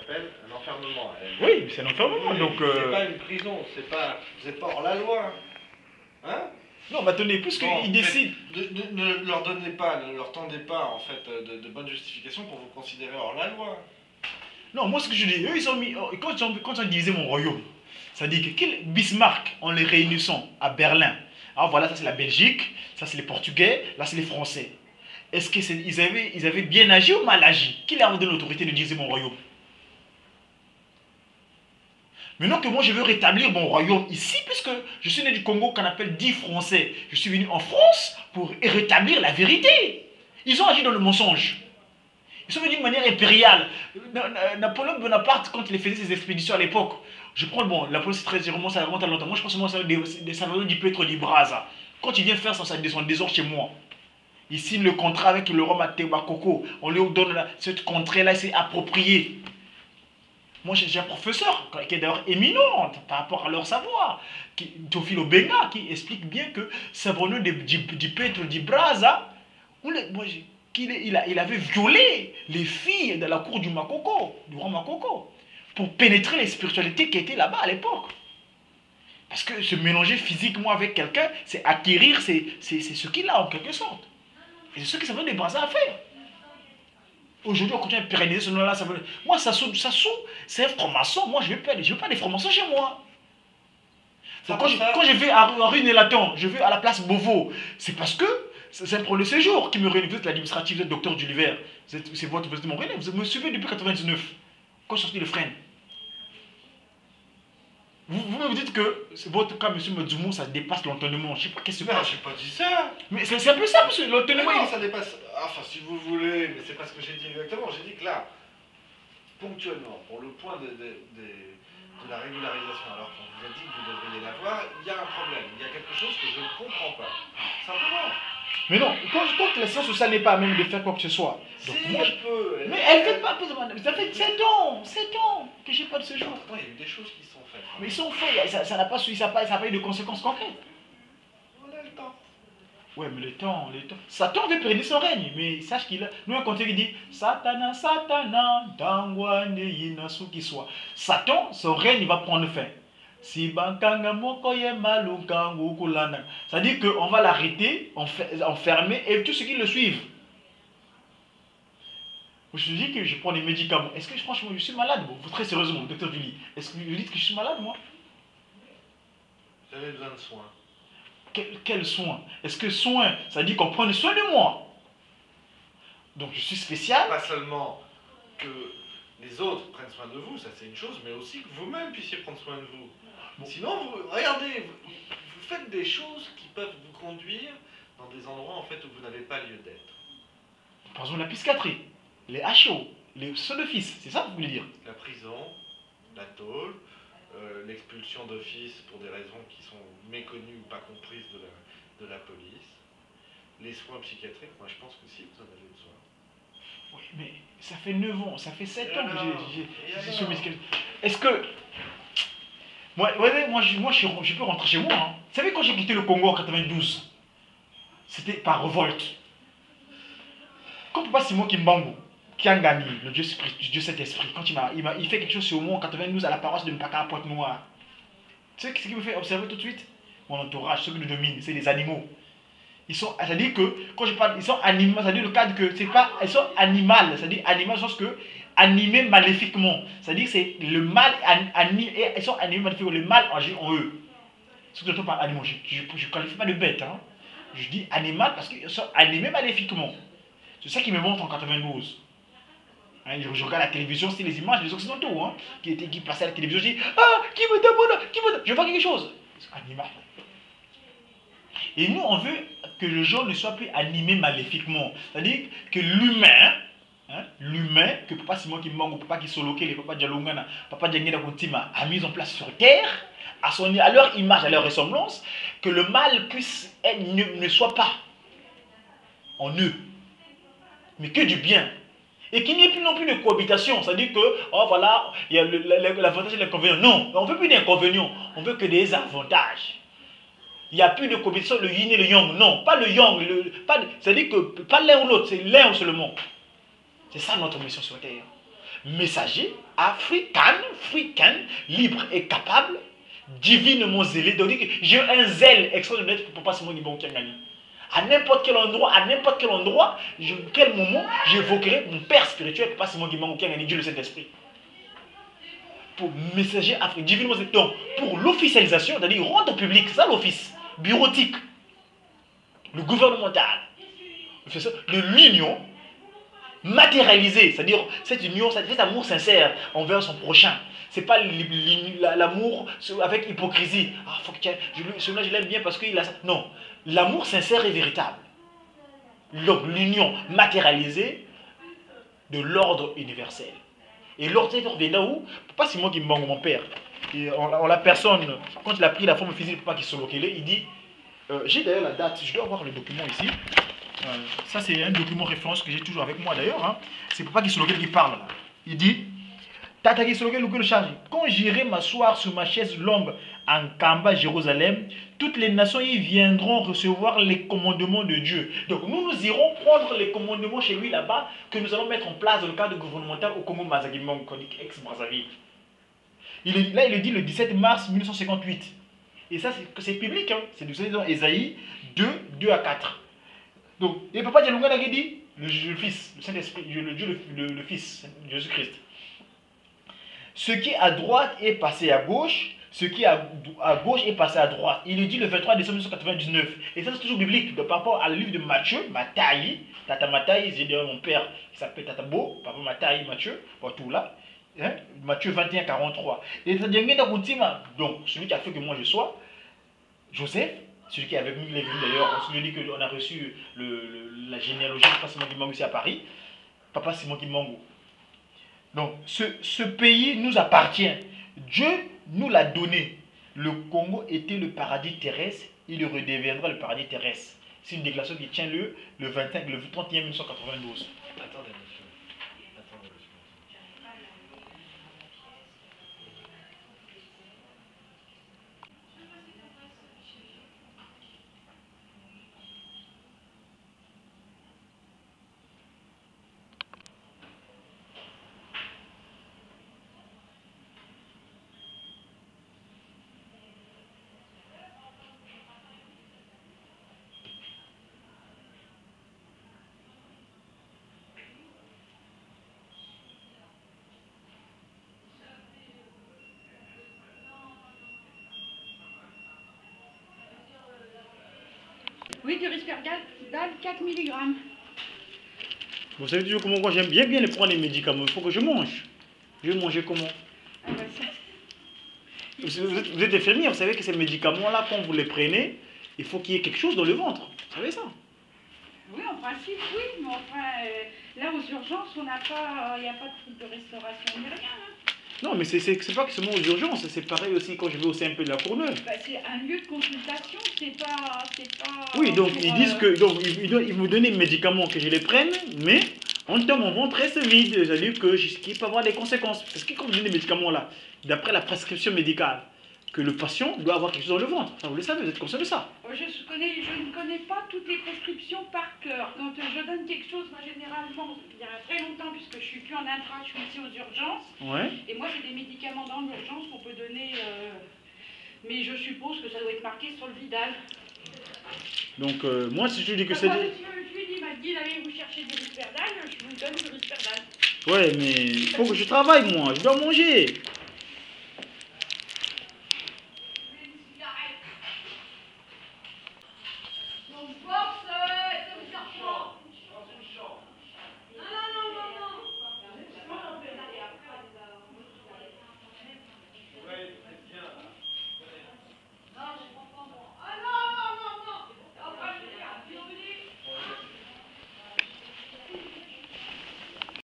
s'appelle un enfermement. Oui, c'est un enfermement. Donc, c'est pas une prison, c'est pas, vous n'êtes pas hors la loi. Hein? non, mais attendez, puisqu'ils décident. Ne leur donnez pas, ne leur tendez pas en fait de bonnes justifications pour vous considérer hors la loi. Non, moi ce que je dis, eux ils ont mis. Quand ils ont divisé mon royaume, ça dit que Bismarck, en les réunissant à Berlin, alors voilà, ça c'est la Belgique, ça c'est les Portugais, là c'est les Français. Est-ce qu'ils ils avaient bien agi ou mal agi? Qui leur a donné l'autorité de diviser mon royaume? Maintenant que moi je veux rétablir mon royaume ici, puisque je suis né du Congo qu'on appelle dit français, je suis venu en France pour rétablir la vérité. Ils ont agi dans le mensonge. Ils sont venus de manière impériale. Napoléon Bonaparte, quand il faisait ses expéditions à l'époque, je prends bon, Napoléon c'est très ça remonte à longtemps. Moi je pense que des Salvador di Petro di Brazza. Quand il vient faire son désordre chez moi, il signe le contrat avec le roi Mateo Bakoko. On lui donne cette contrée-là, c'est approprié. Moi, j'ai un professeur qui est d'ailleurs éminent par rapport à leur savoir, Théophile Obenga, qui explique bien que Savonneau de Petro di Brazza, il avait violé les filles de la cour du Makoko, du roi Makoko, pour pénétrer les spiritualités qui étaient là-bas à l'époque. Parce que se mélanger physiquement avec quelqu'un, c'est acquérir ce qu'il a en quelque sorte. Et c'est ce que Savonneau de Brazza a fait. Aujourd'hui, on continue à pérenniser ce nom-là. Moi, ça c'est un franc-maçon. Moi, je veux pas des francs-maçons chez moi. Donc, quand je vais à rue Nélaton, je vais à la place Beauvau, c'est parce que c'est un problème de séjour qui me réunit. Vous êtes l'administratif, vous êtes docteur d'univers. C'est votre président René. Vous me suivez depuis 99. Quand je sorti le frein. Vous me dites que votre cas, M. Medzumou, ça dépasse l'entonnement. Je sais pas qu'est-ce que c'est. Non, j'ai pas dit ça. Mais c'est un peu ça, monsieur. L'entonnement. Non, ça dépasse. Enfin, si vous voulez, mais c'est pas ce que j'ai dit exactement. J'ai dit que là, ponctuellement, pour le point de la régularisation, alors qu'on vous a dit que vous devriez l'avoir, il y a un problème. Il y a quelque chose que je ne comprends pas. Simplement. Mais non, quand la science sociale n'est pas à même de faire quoi que ce soit. Donc moi, mais elle fait pas. Ça fait 7 ans que j'ai pas de ce genre. Pourtant, il y a eu des choses qui sont faites. Mais ils sont faits, ça n'a pas eu de conséquences concrètes. On a le temps. Ouais, mais le temps. Satan veut pérenniser son règne, mais sache qu'il a. Nous, un cantique qui dit Satana, Dangwane Yinasu qui soit. Satan, son règne va prendre fin. Si bankanga mokoye malukangu kulana. C'est-à-dire qu'on va l'arrêter, enfermer, et tous ceux qui le suivent. Je dis que je prends des médicaments. Est-ce que franchement je suis malade? Vous très sérieusement, docteur Julie. Est-ce que vous dites que je suis malade, moi? Vous avez besoin de soins. Quel soin? Est-ce que soin, ça dit qu'on prenne soin de moi? Donc je suis spécial. Pas seulement que les autres prennent soin de vous, ça c'est une chose, mais aussi que vous-même puissiez prendre soin de vous. Bon. Sinon, regardez, vous faites des choses qui peuvent vous conduire dans des endroits en fait où vous n'avez pas lieu d'être. Par exemple, la piscaterie, les HO, les soins d'office, c'est ça que vous voulez dire? La prison, la tôle, l'expulsion d'office pour des raisons qui sont méconnues ou pas comprises de la police, les soins psychiatriques, moi je pense que si, vous en avez besoin. Oui, mais ça fait 9 ans, ça fait 7 ans que j'ai ce médicament. Est-ce que... Moi, je peux rentrer chez moi. Hein. Vous savez, quand j'ai quitté le Congo en 92, c'était par révolte. Quand Papa Simon Kimbangu, Kiangani, le Dieu Saint-Esprit, quand il fait quelque chose sur moi en 92 à la paroisse de Mpaka à Pointe-Noire, tu sais ce qui me fait observer tout de suite? Mon entourage, ceux qui nous dominent, c'est les animaux. C'est-à-dire que, quand je parle, ils sont animaux, c'est-à-dire le cadre que, c'est pas, ils sont animales, c'est-à-dire animales, sens que, animés maléfiquement. C'est-à-dire que c'est le mal, et ils sont animés maléfiquement, le mal agit en eux. Ce que j'entends par animaux, je ne qualifie pas de bête, hein. Je dis animal parce qu'ils sont animés maléfiquement. C'est ça qui me montre en 92. Hein, je regarde la télévision, c'est les images des Occidentaux hein, qui passaient à la télévision. Je dis ah, qui me demande, je vois quelque chose. Animal. Et nous, on veut que le genre ne soit plus animé maléfiquement. C'est-à-dire que l'humain, hein, que Papa Simon Kimbangu, Papa Kisoloke, les Papa Djalungana, Papa Djangeda Kuntima a mis en place sur terre, à leur image, à leur ressemblance, que le mal ne soit pas en eux, mais que du bien. Et qu'il n'y ait plus non plus de cohabitation. C'est-à-dire que, oh voilà, il y a l'avantage et l'inconvénient. Non, on ne veut plus d'inconvénients, on veut que des avantages. Il n'y a plus de cohabitation, le yin et le yang. Non, pas le yang. C'est-à-dire que pas l'un ou l'autre, c'est l'un seulement. C'est ça notre mission sur Terre. messager africain, libre et capable, divinement zélé. Donc j'ai un zèle extraordinaire pour Papa Simon Ngimbangu Kiangani. À n'importe quel endroit, quel moment, j'évoquerai mon père spirituel, Papa Simon Ngimbangu Kiangani, Dieu le Saint-Esprit. Pour messager africain, divinement zélé. Donc pour l'officialisation, c'est-à-dire rendre public, c'est ça l'office, bureautique, le gouvernemental, de l'union matérialisée, c'est-à-dire cette union, cet amour sincère envers son prochain. C'est pas l'amour avec hypocrisie. Ah, faut que celui-là je l'aime bien parce qu'il a ça. Non, l'amour sincère et véritable. Donc l'union matérialisée de l'ordre universel. Et l'ordre vient d'où? Pas si moi qui me manque mon père. Et en la personne, quand il a pris la forme physique, pas qui se localisait, il dit, j'ai d'ailleurs la date, je dois avoir le document ici. Ça c'est un document référence que j'ai toujours avec moi d'ailleurs. Hein. C'est Papa qui qui parle là. Il dit, Tata qui le charge. Quand j'irai m'asseoir sur ma chaise longue en Kamba, Jérusalem, toutes les nations y viendront recevoir les commandements de Dieu. Donc nous irons prendre les commandements chez lui là-bas que nous allons mettre en place dans le cadre gouvernemental au Congo Mazagimong, ex-Brazzaville. Il le dit le 17 mars 1958. Et ça c'est public, hein. C'est dans Ésaïe 2, 2 à 4. Donc, et Papa Dialonga a dit, le Fils, le Saint-Esprit, le Dieu, le Fils, Jésus-Christ. Ce qui est à droite est passé à gauche, ce qui est à gauche est passé à droite. Il le dit le 23 décembre 1999. Et ça, c'est toujours biblique. Donc, par rapport à le livre de Matthieu, Mataï, Tata Mataï, j'ai d'ailleurs mon père qui s'appelle Tata Bo, Papa Mataï, Matthieu, pour tout là. Hein? Matthieu 21, 43. Et donc, celui qui a fait que moi je sois, Joseph, celui qui avait mis les vues d'ailleurs, on se dit qu'on a reçu la généalogie de Papa Simon Ngimbangu ici à Paris. Papa Simon Ngimbangu. Donc, ce pays nous appartient. Dieu nous l'a donné. Le Congo était le paradis terrestre, il redeviendra le paradis terrestre. C'est une déclaration qui tient le 31 1992. Attendez, monsieur. Attendez, monsieur. Oui, du risperdal, 4 mg. Vous savez toujours comment moi j'aime bien les prendre les médicaments. Il faut que je mange. Je vais manger comment? Ah bah ça. Vous êtes infirmière, vous savez que ces médicaments-là, quand vous les prenez, il faut qu'il y ait quelque chose dans le ventre. Vous savez ça? Oui, en principe, oui, mais enfin, là aux urgences, il n'y a pas de truc de restauration ni rien. Hein. Non, mais c'est pas que seulement aux urgences, c'est pareil aussi quand je vais au CMP de la Courneuve. Bah, c'est un lieu de consultation, c'est pas... Oui, donc ils disent que ils me donnent des médicaments que je les prenne, mais en temps mon ventre reste vide, c'est-à-dire qu'il peut avoir des conséquences. Parce que quand vous donnez des médicaments là, d'après la prescription médicale, que le patient doit avoir quelque chose dans le ventre. Ça, vous le savez, vous êtes conscient de ça. Je ne connais pas toutes les prescriptions par cœur. Quand je donne quelque chose, moi généralement, il y a très longtemps, puisque je ne suis plus en intra, je suis ici aux urgences. Ouais. Et moi j'ai des médicaments dans l'urgence qu'on peut donner, mais je suppose que ça doit être marqué sur le Vidal. Donc moi si je dis que c'est... Moi, il m'a dit d'aller vous chercher du risperdal, je vous donne du risperdal. Ouais, mais il faut que je travaille moi, je dois manger.